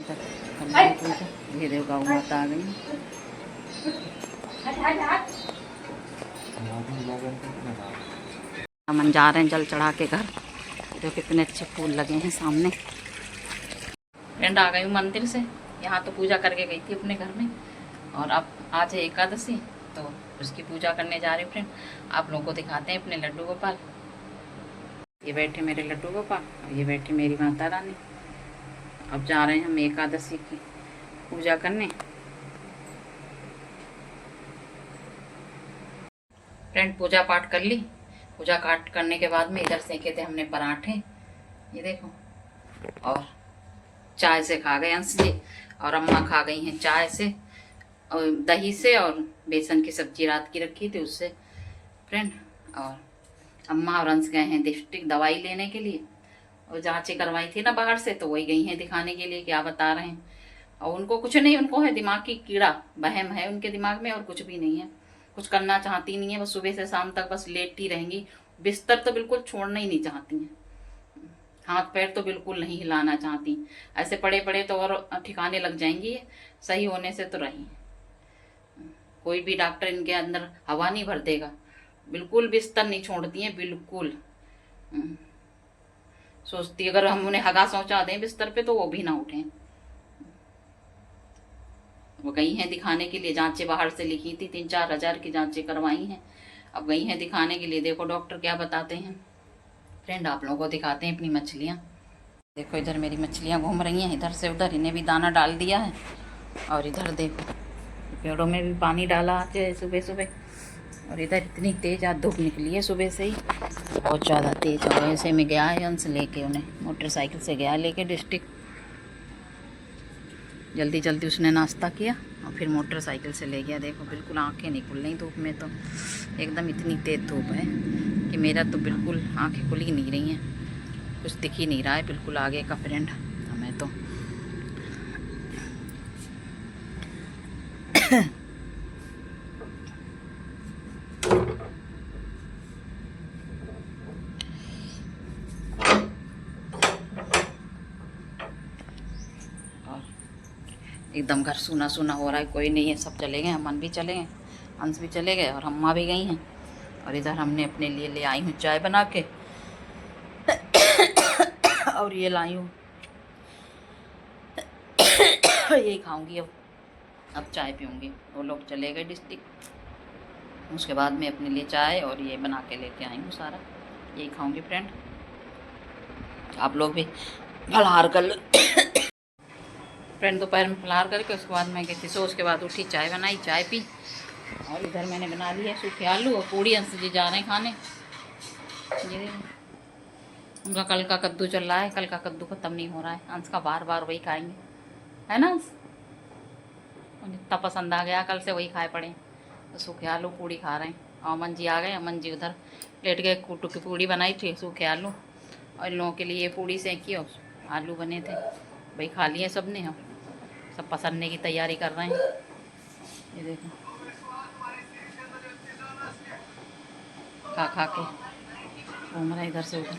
ये देखो गौ माता आ गई। हम जा रहे हैं जल चढ़ा के घर। जो कितने अच्छे फूल लगे हैं सामने। फ्रेंड आ गई हूँ मंदिर से। यहाँ तो पूजा करके गई थी अपने घर में, और अब आज है एकादशी, तो उसकी पूजा करने जा रही हूँ फ्रेंड। आप लोगों को दिखाते हैं अपने लड्डू गोपाल। ये बैठे मेरे लड्डू गोपाल और ये बैठे मेरी माता रानी। अब जा रहे हैं हम एकादशी की पूजा करने। फ्रेंड पूजा पाठ कर ली। पूजा पाठ करने के बाद में इधर सेके थे हमने पराठे, ये देखो, और चाय से खा गए अंश जी, और अम्मा खा गई हैं चाय से और दही से, और बेसन की सब्जी रात की रखी थी उससे फ्रेंड। और अम्मा और अंश गए हैं डिस्ट्रिक्ट दवाई लेने के लिए, और जांचें करवाई थी ना बाहर से, तो वही गई हैं दिखाने के लिए क्या बता रहे हैं। और उनको कुछ नहीं, उनको है दिमाग की कीड़ा, वहम है उनके दिमाग में, और कुछ भी नहीं है। कुछ करना चाहती नहीं है, बस सुबह से शाम तक बस लेटी रहेंगी। बिस्तर तो बिल्कुल छोड़ना ही नहीं चाहती हैं। हाथ पैर तो बिल्कुल नहीं हिलाना चाहती। ऐसे पड़े पड़े तो और ठिकाने लग जाएंगी, सही होने से तो रही। कोई भी डॉक्टर इनके अंदर हवा नहीं भर देगा। बिल्कुल बिस्तर नहीं छोड़ती हैं, बिल्कुल। सोचती अगर हम उन्हें हगा सोचा दें बिस्तर पे तो वो भी ना उठें। वो गई हैं दिखाने के लिए, जांचें बाहर से लिखी थी, 3-4 हजार की जांचें करवाई हैं। अब गई हैं दिखाने के लिए, देखो डॉक्टर क्या बताते हैं। फ्रेंड आप लोगों को दिखाते हैं अपनी मछलियाँ। देखो इधर मेरी मछलियाँ घूम रही हैं, इधर से उधर, इन्हें भी दाना डाल दिया है। और इधर देखो पेड़ों में भी पानी डाला आज सुबह सुबह। और इधर इतनी तेज़ आज धूप निकली है सुबह से ही, बहुत ज़्यादा तेज़। और ऐसे में गया है अंश लेके, उन्हें मोटरसाइकिल से गया लेके डिस्ट्रिक्ट। जल्दी जल्दी उसने नाश्ता किया और फिर मोटरसाइकिल से ले गया। देखो बिल्कुल आंखें नहीं खुल रही धूप में, तो एकदम इतनी तेज़ धूप है कि मेरा तो बिल्कुल आंखें खुल ही नहीं रही हैं, कुछ दिख ही नहीं रहा है बिल्कुल आगे का फ्रेंड हमें तो। एकदम घर सूना सूना हो रहा है, कोई नहीं है, सब चले गए, अमन भी चले गए, अंश भी चले गए, और अम्मा भी गई हैं। और इधर हमने अपने लिए ले आई हूँ चाय बना के और ये लाई हूँ यही खाऊंगी अब चाय पीऊँगी। वो लोग चले गए डिस्ट्रिक्ट, उसके बाद में अपने लिए चाय और ये बना के लेके आई हूँ सारा, यही खाऊंगी फ्रेंड। आप लोग भी फलाहार कर लो फ्रेंड। दोपहर में फलाहार करके उसके बाद मैं गई थी सो, उसके बाद उठी चाय बनाई, चाय पी। और इधर मैंने बना लिया सूखे आलू और पूड़ी। अंश जी जा रहे हैं खाने। ये उनका कल का कद्दू चल रहा है, कल का कद्दू खत्म नहीं हो रहा है। अंश का बार बार वही खाएंगे, है ना अंश? उन्हें इतना पसंद आ गया, कल से वही खाए पड़े, तो सूखे आलू पूड़ी खा रहे हैं। और अमन जी आ गए, अमन जी उधर लेट गए। कुट्टू की पूड़ी बनाई थी, सूखे आलू, और इन लोगों के लिए पूड़ी सेंकी और आलू बने थे, वही खा लिए सब ने। हम सब पसंदने की तैयारी कर रहे हैं। ये देखो खा खा के घूम रहे इधर से उधर।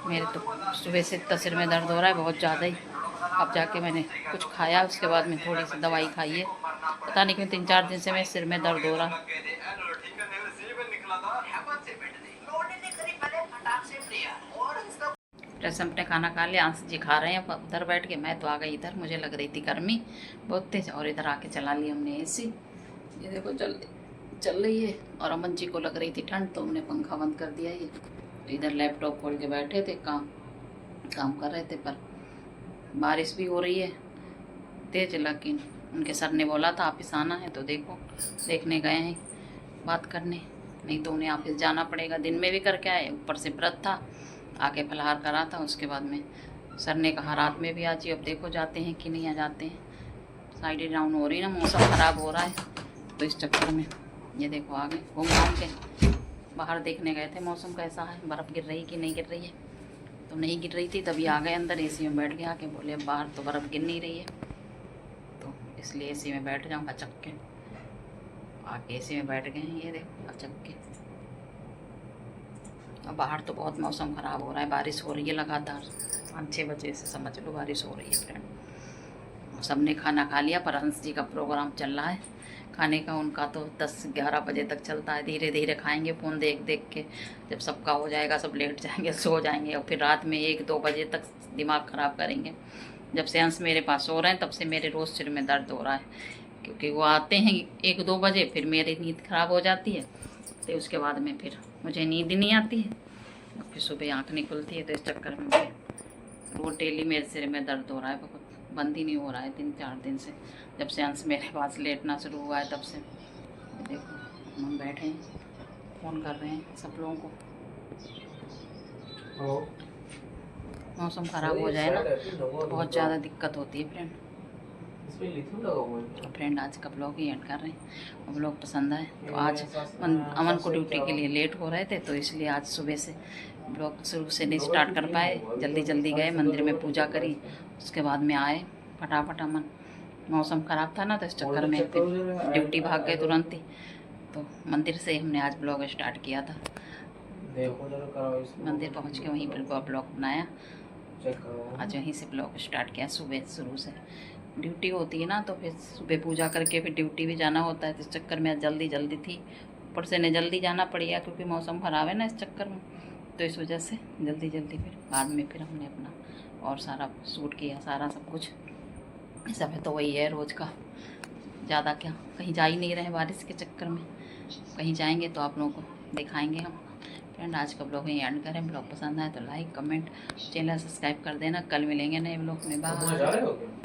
मेरे तो सुबह से इतना सिर में दर्द हो रहा है बहुत ज़्यादा ही। अब जाके मैंने कुछ खाया, उसके बाद में थोड़ी सी दवाई खाई है। पता नहीं क्यों 3-4 दिन से मेरे सिर में दर्द हो रहा है। जैसे हमने खाना खा लिया, अंश जी खा रहे हैं अब उधर बैठ के, मैं तो आ गई इधर। मुझे लग रही थी गर्मी बहुत तेज, और इधर आके चला ली हमने एसी। ये देखो चल रही है। और अमन जी को लग रही थी ठंड, तो हमने पंखा बंद कर दिया। ये तो इधर लैपटॉप खोल के बैठे थे, काम कर रहे थे, पर बारिश भी हो रही है तेज। लेकिन उनके सर ने बोला था ऑफिस आना है, तो देखो देखने गए हैं बात करने, नहीं तो उन्हें ऑफिस जाना पड़ेगा। दिन में भी करके आए, ऊपर से व्रत था, आके फलाहार करा था। उसके बाद में सर ने कहा रात में भी आ जाइए। अब देखो जाते हैं कि नहीं आ जाते हैं। साइड डाउन हो रही है ना, मौसम ख़राब हो रहा है, तो इस चक्कर में ये देखो आ गए घूम घाम के। बाहर देखने गए थे मौसम कैसा है, बर्फ़ गिर रही कि नहीं गिर रही है, तो नहीं गिर रही थी, तभी आ गए अंदर। एसी में बैठ गए आके, बोले बाहर तो बर्फ़ गिर नहीं रही है, तो इसलिए एसी में बैठ जाऊँ अचक के। आके एसी में बैठ गए हैं, ये देखो अचक के। और बाहर तो बहुत मौसम ख़राब हो रहा है, बारिश हो रही है लगातार 5-6 बजे से, समझ लो बारिश हो रही है फ्रेंड। सबने खाना खा लिया, पर हंस जी का प्रोग्राम चल रहा है खाने का। उनका तो 10-11 बजे तक चलता है, धीरे धीरे खाएंगे फ़ोन देख देख के। जब सबका हो जाएगा सब लेट जाएंगे, सो जाएंगे, और फिर रात में 1-2 बजे तक दिमाग ख़राब करेंगे। जब से हंस मेरे पास सो रहे हैं तब से मेरे रोज़ सिर में दर्द हो रहा है, क्योंकि वो आते हैं 1-2 बजे, फिर मेरी नींद ख़राब हो जाती है, तो उसके बाद में फिर मुझे नींद ही नहीं आती है, और फिर सुबह आँख नहीं खुलती है। तो इस चक्कर में रोज़ डेली मेरे सिर में दर्द हो रहा है, बहुत बंद ही नहीं हो रहा है 3-4 दिन से, जब से अंश मेरे पास लेटना शुरू हुआ है तब से। देखो हम बैठे हैं, फ़ोन कर रहे हैं सब लोगों को। मौसम ख़राब हो जाए ना तो बहुत ज़्यादा दिक्कत होती है फ्रेंड। तो फ्रेंड आज का ब्लॉग ही एंड कर रहे हैं, और ब्लॉग पसंद आए तो आज अमन को ड्यूटी के लिए लेट हो रहे थे, तो इसलिए आज सुबह से ब्लॉग शुरू से नहीं स्टार्ट कर पाए। जल्दी जल्दी गए मंदिर में, पूजा करी, उसके बाद में आए फटाफट। अमन मौसम ख़राब था ना, तो इस चक्कर में फिर ड्यूटी भाग गए तुरंत ही। तो मंदिर से हमने आज ब्लॉग स्टार्ट किया था, मंदिर पहुंच के वहीं पर ब्लॉग बनाया। आज वहीं से ब्लॉग स्टार्ट किया, सुबह शुरू से ड्यूटी होती है ना, तो फिर सुबह पूजा करके फिर ड्यूटी भी जाना होता है, तो इस चक्कर में जल्दी जल्दी थी, ऊपर से जल्दी जाना पड़ गया क्योंकि मौसम ख़राब है ना इस चक्कर में, तो इस वजह से जल्दी जल्दी फिर बाद में फिर हमने अपना और सारा शूट किया, सारा सब कुछ। सब है तो वही है रोज़ का, ज़्यादा क्या, कहीं जा ही नहीं रहे बारिश के चक्कर में, कहीं जाएंगे तो आप लोगों को दिखाएंगे हम। फ्रेंड आज का ब्लॉग यहीं एंड करें, ब्लॉग पसंद आए तो लाइक कमेंट चैनल सब्सक्राइब कर देना। कल मिलेंगे नए ब्लॉग में, बाय।